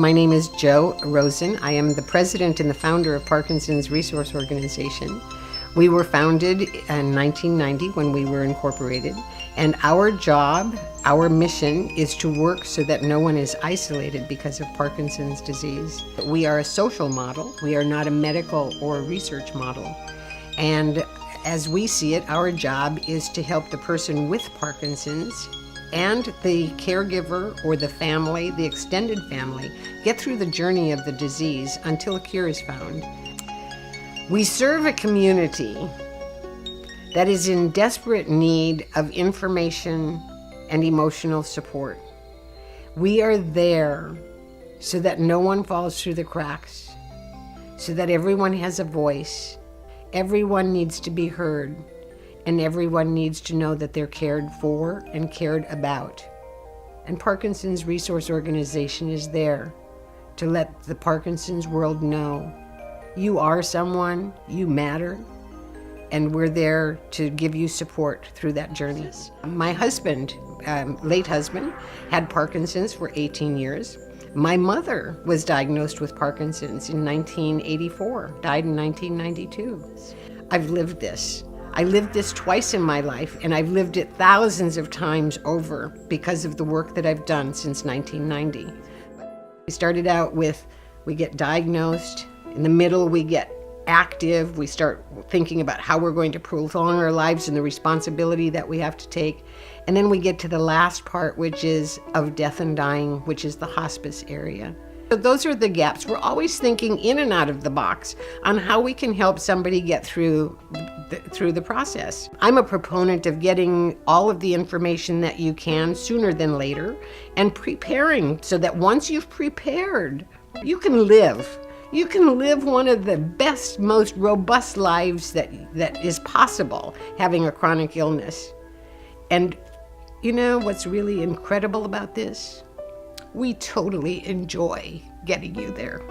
My name is Jo Rosen. I am the president and the founder of Parkinson's Resource Organization. We were founded in 1990 when we were incorporated, and our job, our mission is to work so that no one is isolated because of Parkinson's disease. We are a social model. We are not a medical or research model. And as we see it, our job is to help the person with Parkinson's and the caregiver or the family, the extended family, get through the journey of the disease until a cure is found. We serve a community that is in desperate need of information and emotional support. We are there so that no one falls through the cracks, so that everyone has a voice, everyone needs to be heard, and everyone needs to know that they're cared for and cared about. And Parkinson's Resource Organization is there to let the Parkinson's world know you are someone, you matter, and we're there to give you support through that journey. My husband, late husband, had Parkinson's for 18 years. My mother was diagnosed with Parkinson's in 1984, died in 1992. I've lived this. I lived this twice in my life, and I've lived it thousands of times over because of the work that I've done since 1990. We started out with, we get diagnosed. In the middle, we get active. We start thinking about how we're going to prolong our lives and the responsibility that we have to take. And then we get to the last part, which is of death and dying, which is the hospice area. So those are the gaps. We're always thinking in and out of the box on how we can help somebody get through the process. I'm a proponent of getting all of the information that you can sooner than later and preparing so that once you've prepared, you can live. You can live one of the best, most robust lives that is possible having a chronic illness. And you know what's really incredible about this? We totally enjoy getting you there.